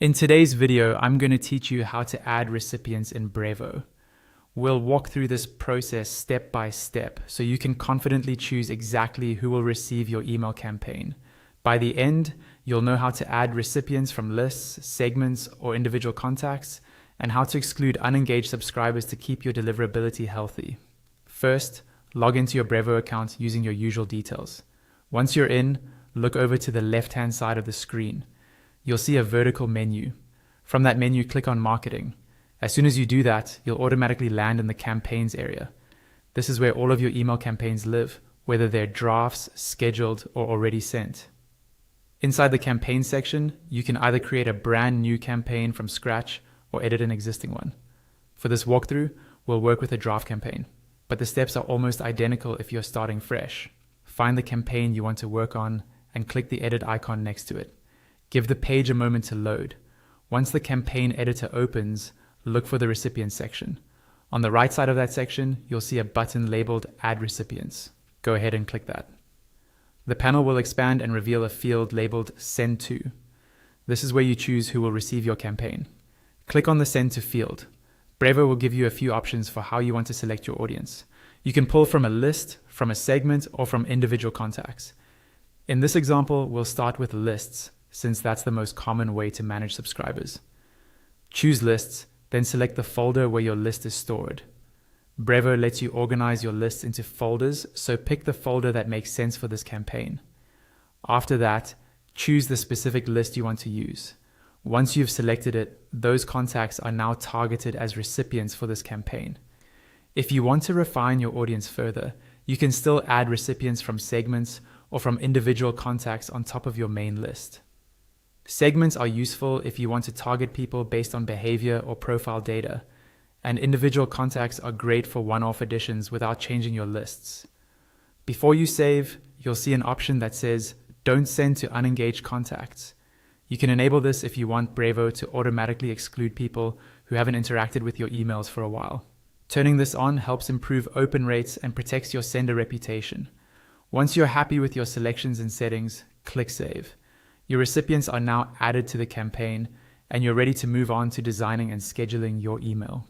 In today's video, I'm going to teach you how to add recipients in Brevo. We'll walk through this process step by step so you can confidently choose exactly who will receive your email campaign. By the end, you'll know how to add recipients from lists, segments, or individual contacts, and how to exclude unengaged subscribers to keep your deliverability healthy. First, log into your Brevo account using your usual details. Once you're in, look over to the left-hand side of the screen. You'll see a vertical menu. From that menu, click on Marketing. As soon as you do that, you'll automatically land in the Campaigns area. This is where all of your email campaigns live, whether they're drafts, scheduled, or already sent. Inside the Campaign section, you can either create a brand new campaign from scratch or edit an existing one. For this walkthrough, we'll work with a draft campaign, but the steps are almost identical if you're starting fresh. Find the campaign you want to work on and click the edit icon next to it. Give the page a moment to load. Once the campaign editor opens, look for the Recipients section. On the right side of that section, you'll see a button labeled Add Recipients. Go ahead and click that. The panel will expand and reveal a field labeled Send To. This is where you choose who will receive your campaign. Click on the Send To field. Brevo will give you a few options for how you want to select your audience. You can pull from a list, from a segment, or from individual contacts. In this example, we'll start with lists, since that's the most common way to manage subscribers. Choose lists, then select the folder where your list is stored. Brevo lets you organize your lists into folders, so pick the folder that makes sense for this campaign. After that, choose the specific list you want to use. Once you've selected it, those contacts are now targeted as recipients for this campaign. If you want to refine your audience further, you can still add recipients from segments or from individual contacts on top of your main list. Segments are useful if you want to target people based on behavior or profile data, and individual contacts are great for one-off additions without changing your lists. Before you save, you'll see an option that says, Don't send to unengaged contacts. You can enable this if you want Brevo to automatically exclude people who haven't interacted with your emails for a while. Turning this on helps improve open rates and protects your sender reputation. Once you're happy with your selections and settings, click Save. Your recipients are now added to the campaign, and you're ready to move on to designing and scheduling your email.